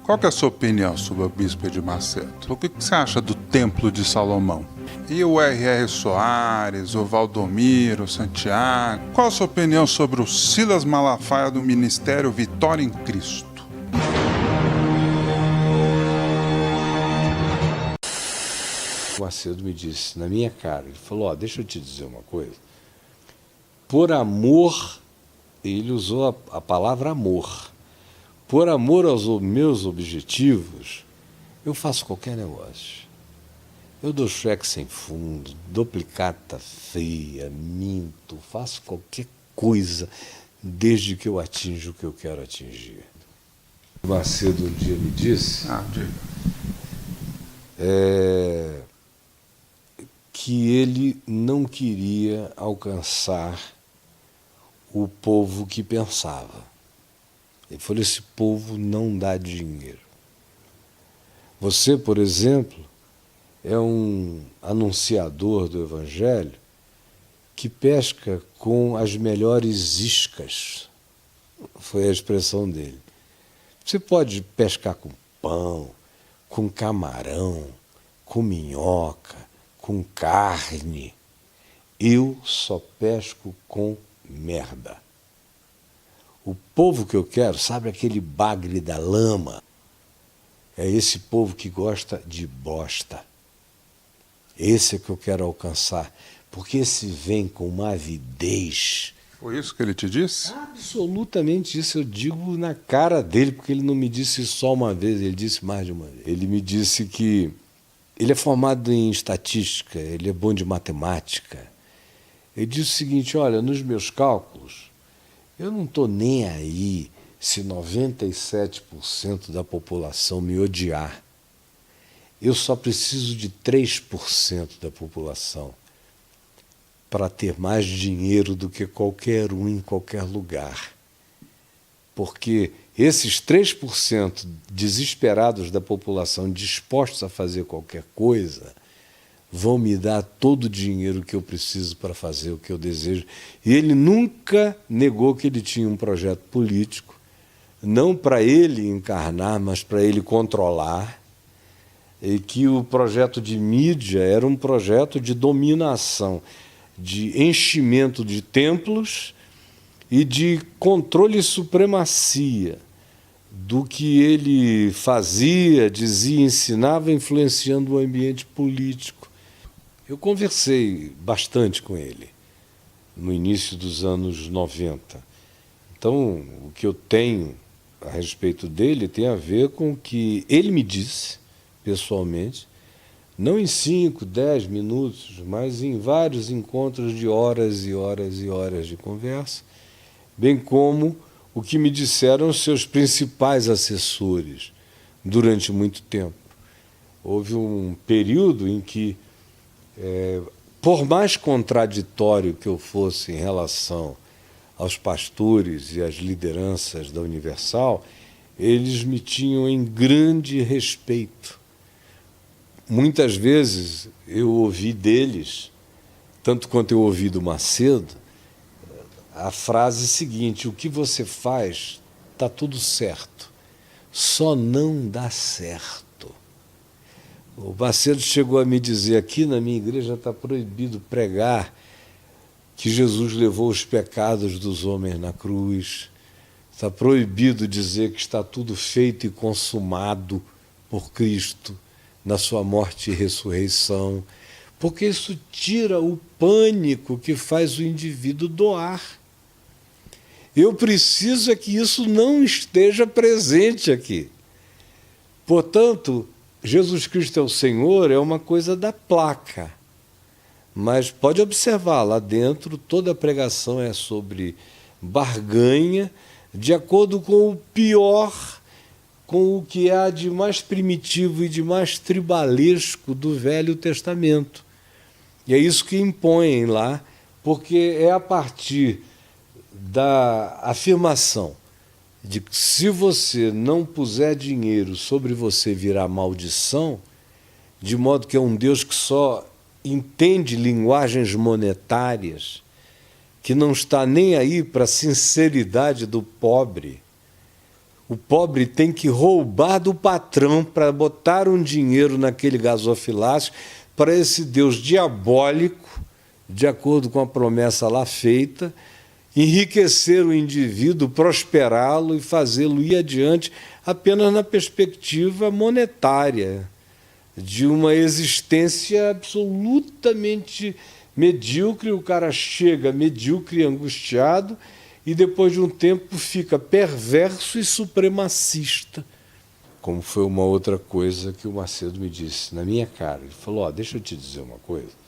Qual que é a sua opinião sobre o Bispo Edir Macedo? O que você acha do Templo de Salomão? E o R.R. Soares, o Valdomiro, o Santiago? Qual a sua opinião sobre o Silas Malafaia do Ministério Vitória em Cristo? O Macedo me disse na minha cara, ele falou, deixa eu te dizer uma coisa. Por amor, ele usou a palavra amor. Por amor aos meus objetivos, eu faço qualquer negócio. Eu dou cheque sem fundo, dou plicata fria, minto, faço qualquer coisa desde que eu atinja o que eu quero atingir. O Macedo um dia me disse que ele não queria alcançar o povo que pensava. Ele falou, esse povo não dá dinheiro. Você, por exemplo, é um anunciador do Evangelho que pesca com as melhores iscas. Foi a expressão dele. Você pode pescar com pão, com camarão, com minhoca, com carne. Eu só pesco com merda. O povo que eu quero, sabe aquele bagre da lama? É esse povo que gosta de bosta. Esse é que eu quero alcançar, porque esse vem com uma avidez. Foi isso que ele te disse? Absolutamente isso, eu digo na cara dele, porque ele não me disse só uma vez, ele disse mais de uma vez. Ele me disse que ele é formado em estatística, ele é bom de matemática. Ele disse o seguinte, olha, nos meus cálculos, eu não estou nem aí se 97% da população me odiar. Eu só preciso de 3% da população para ter mais dinheiro do que qualquer um em qualquer lugar. Porque esses 3% desesperados da população dispostos a fazer qualquer coisa vão me dar todo o dinheiro que eu preciso para fazer o que eu desejo. E ele nunca negou que ele tinha um projeto político, não para ele encarnar, mas para ele controlar, e que o projeto de mídia era um projeto de dominação, de enchimento de templos e de controle e supremacia do que ele fazia, dizia, ensinava, influenciando o ambiente político. Eu conversei bastante com ele no início dos anos 90. Então, o que eu tenho a respeito dele tem a ver com o que ele me disse, pessoalmente, não em 5, 10 minutos, mas em vários encontros de horas e horas e horas de conversa, bem como o que me disseram os seus principais assessores durante muito tempo. Houve um período em que, por mais contraditório que eu fosse em relação aos pastores e às lideranças da Universal, eles me tinham em grande respeito. Muitas vezes eu ouvi deles, tanto quanto eu ouvi do Macedo, a frase seguinte, o que você faz está tudo certo, só não dá certo. O Macedo chegou a me dizer, aqui na minha igreja está proibido pregar que Jesus levou os pecados dos homens na cruz, está proibido dizer que está tudo feito e consumado por Cristo na sua morte e ressurreição, porque isso tira o pânico que faz o indivíduo doar. Eu preciso é que isso não esteja presente aqui. Portanto, Jesus Cristo é o Senhor é uma coisa da placa, mas pode observar, lá dentro toda a pregação é sobre barganha, de acordo com o pior, com o que há de mais primitivo e de mais tribalesco do Velho Testamento. E é isso que impõem lá, porque é a partir da afirmação de que se você não puser dinheiro sobre você virá maldição, de modo que é um Deus que só entende linguagens monetárias, que não está nem aí para a sinceridade do pobre, O pobre tem que roubar do patrão para botar um dinheiro naquele gasofilácio para esse Deus diabólico, de acordo com a promessa lá feita, enriquecer o indivíduo, prosperá-lo e fazê-lo ir adiante apenas na perspectiva monetária, de uma existência absolutamente medíocre. O cara chega medíocre, angustiado, e depois de um tempo fica perverso e supremacista. Como foi uma outra coisa que o Macedo me disse na minha cara. Ele falou: deixa eu te dizer uma coisa.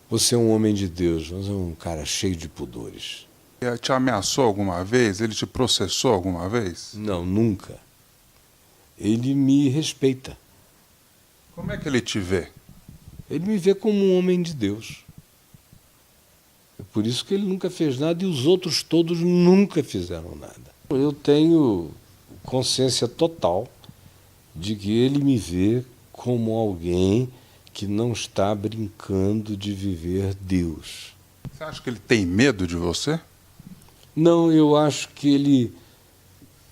Você é um homem de Deus, mas é um cara cheio de pudores. Ele te ameaçou alguma vez? Ele te processou alguma vez? Não, nunca. Ele me respeita. Como é que ele te vê? Ele me vê como um homem de Deus. É por isso que ele nunca fez nada e os outros todos nunca fizeram nada. Eu tenho consciência total de que ele me vê como alguém que não está brincando de viver Deus. Você acha que ele tem medo de você? Não, eu acho que ele,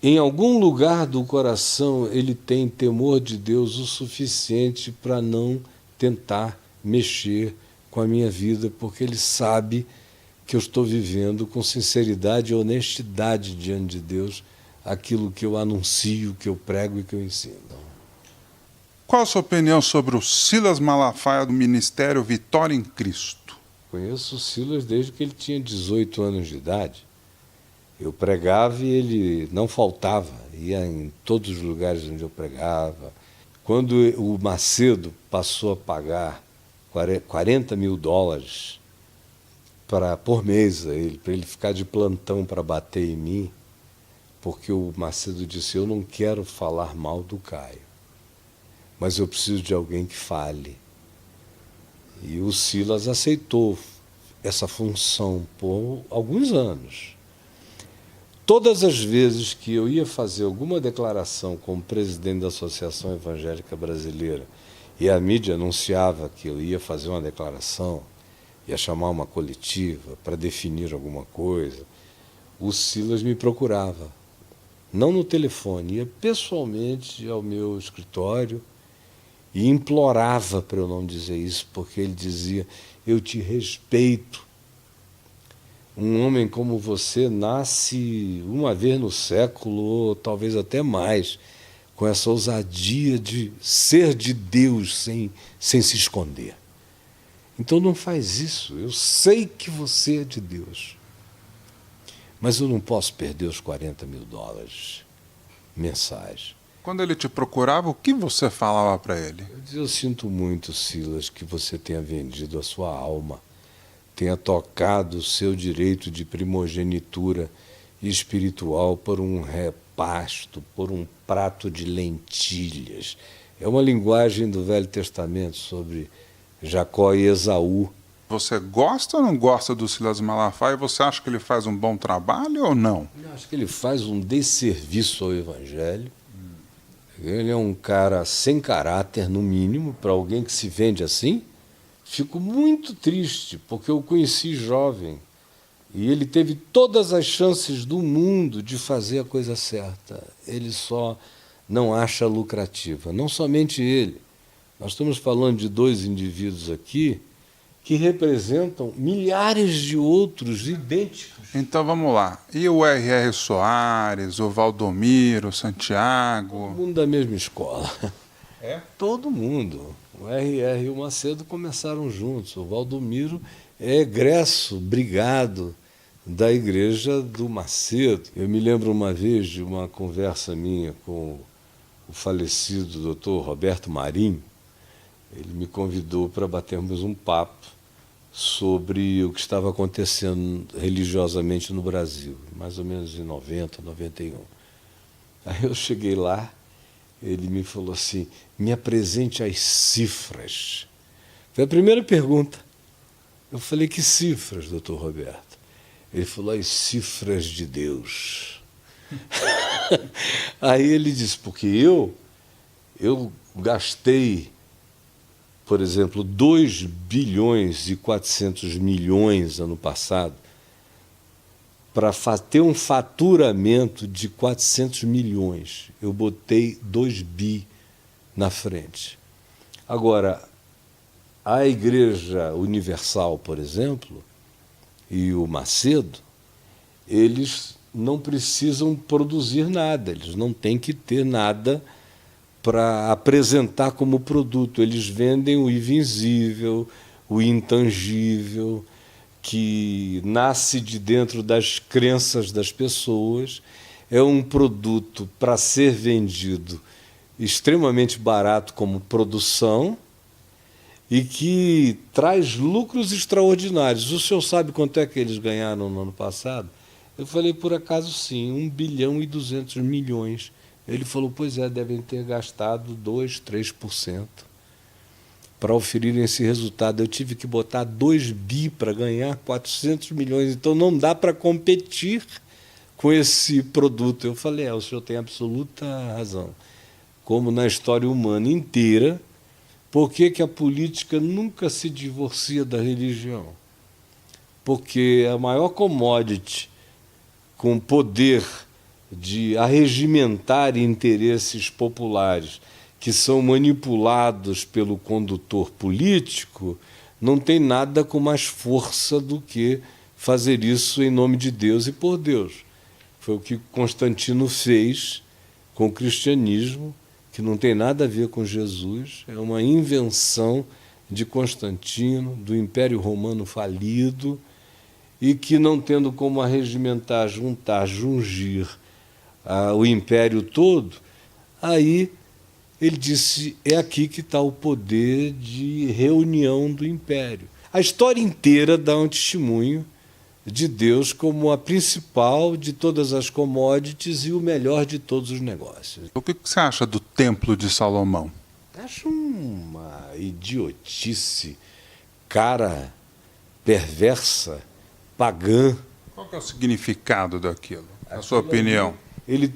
em algum lugar do coração, ele tem temor de Deus o suficiente para não tentar mexer com a minha vida, porque ele sabe que eu estou vivendo com sinceridade e honestidade diante de Deus aquilo que eu anuncio, que eu prego e que eu ensino. Qual a sua opinião sobre o Silas Malafaia do Ministério Vitória em Cristo? Conheço o Silas desde que ele tinha 18 anos de idade. Eu pregava e ele não faltava, ia em todos os lugares onde eu pregava. Quando o Macedo passou a pagar $40 mil por mês a ele, para ele ficar de plantão para bater em mim, porque o Macedo disse: eu não quero falar mal do Caio, mas eu preciso de alguém que fale. E o Silas aceitou essa função por alguns anos. Todas as vezes que eu ia fazer alguma declaração como presidente da Associação Evangélica Brasileira e a mídia anunciava que eu ia fazer uma declaração, ia chamar uma coletiva para definir alguma coisa, o Silas me procurava. Não no telefone, ia pessoalmente ao meu escritório e implorava para eu não dizer isso, porque ele dizia: eu te respeito. Um homem como você nasce uma vez no século, ou talvez até mais, com essa ousadia de ser de Deus sem se esconder. Então não faz isso. Eu sei que você é de Deus, mas eu não posso perder os $40 mil mensais. Quando ele te procurava, o que você falava para ele? Eu dizia: eu sinto muito, Silas, que você tenha vendido a sua alma, tenha tocado o seu direito de primogenitura espiritual por um repasto, por um prato de lentilhas. É uma linguagem do Velho Testamento sobre Jacó e Esaú. Você gosta ou não gosta do Silas Malafaia? Você acha que ele faz um bom trabalho ou não? Eu acho que ele faz um desserviço ao Evangelho. Ele é um cara sem caráter, no mínimo, para alguém que se vende assim. Fico muito triste, porque eu o conheci jovem e ele teve todas as chances do mundo de fazer a coisa certa. Ele só não acha lucrativa. Não somente ele. Nós estamos falando de dois indivíduos aqui que representam milhares de outros idênticos. Então vamos lá. E o R.R. Soares, o Valdomiro, o Santiago? Todo mundo da mesma escola. É? Todo mundo. O R.R. e o Macedo começaram juntos. O Valdomiro é egresso, brigado da igreja do Macedo. Eu me lembro uma vez de uma conversa minha com o falecido Dr. Roberto Marinho. Ele me convidou para batermos um papo sobre o que estava acontecendo religiosamente no Brasil, mais ou menos em 90, 91. Aí eu cheguei lá, ele me falou assim: me apresente as cifras. Foi a primeira pergunta. Eu falei: que cifras, doutor Roberto? Ele falou: as cifras de Deus. Aí ele disse: porque eu gastei, por exemplo, 2 bilhões e 400 milhões ano passado para ter um faturamento de 400 milhões. Eu botei 2 bi na frente. Agora, a Igreja Universal, por exemplo, e o Macedo, eles não precisam produzir nada, eles não têm que ter nada para apresentar como produto. Eles vendem o invisível, o intangível, que nasce de dentro das crenças das pessoas, é um produto para ser vendido extremamente barato como produção e que traz lucros extraordinários. O senhor sabe quanto é que eles ganharam no ano passado? Eu falei, por acaso sim, 1 bilhão e 200 milhões. Ele falou, pois é, devem ter gastado 2%, 3% para oferirem esse resultado. Eu tive que botar 2 bi para ganhar 400 milhões, então não dá para competir com esse produto. Eu falei, o senhor tem absoluta razão. Como na história humana inteira, por que a política nunca se divorcia da religião? Porque a maior commodity com poder de arregimentar interesses populares que são manipulados pelo condutor político, não tem nada com mais força do que fazer isso em nome de Deus e por Deus. Foi o que Constantino fez com o cristianismo, que não tem nada a ver com Jesus, é uma invenção de Constantino, do Império Romano falido, e que, não tendo como arregimentar, juntar, jungir o império todo, aí ele disse, é aqui que está o poder de reunião do império. A história inteira dá um testemunho de Deus como a principal de todas as commodities e o melhor de todos os negócios. O que você acha do Templo de Salomão? Acho uma idiotice, cara perversa, pagã. Qual que é o significado daquilo, na sua opinião? Ele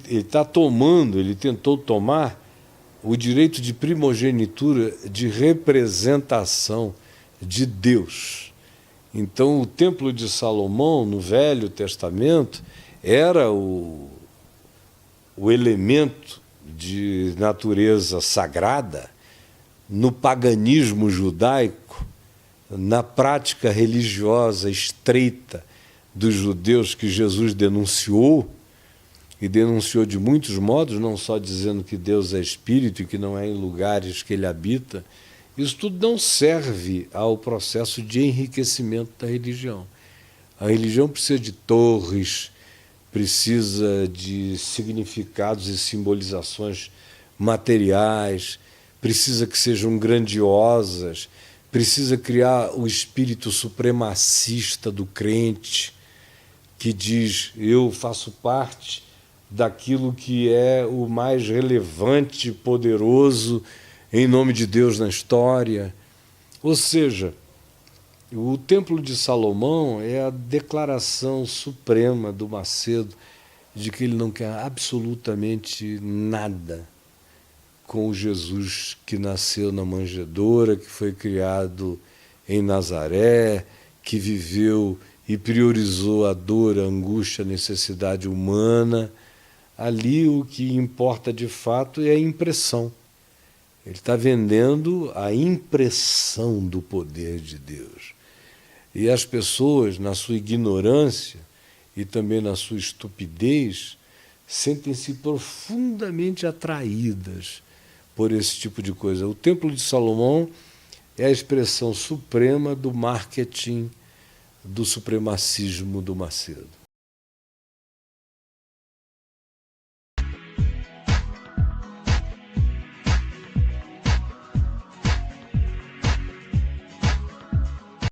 tentou tomar o direito de primogenitura de representação de Deus. Então, o Templo de Salomão, no Velho Testamento, era o elemento de natureza sagrada. No paganismo judaico, na prática religiosa estreita dos judeus que Jesus denunciou, e denunciou de muitos modos, não só dizendo que Deus é espírito e que não é em lugares que ele habita, isso tudo não serve ao processo de enriquecimento da religião. A religião precisa de torres, precisa de significados e simbolizações materiais, precisa que sejam grandiosas, precisa criar o espírito supremacista do crente, que diz, eu faço parte daquilo que é o mais relevante e poderoso em nome de Deus na história. Ou seja, o Templo de Salomão é a declaração suprema do Macedo de que ele não quer absolutamente nada com o Jesus que nasceu na manjedoura, que foi criado em Nazaré, que viveu e priorizou a dor, a angústia, a necessidade humana. Ali o que importa de fato é a impressão. Ele está vendendo a impressão do poder de Deus. E as pessoas, na sua ignorância e também na sua estupidez, sentem-se profundamente atraídas por esse tipo de coisa. O Templo de Salomão é a expressão suprema do marketing do supremacismo do Macedo.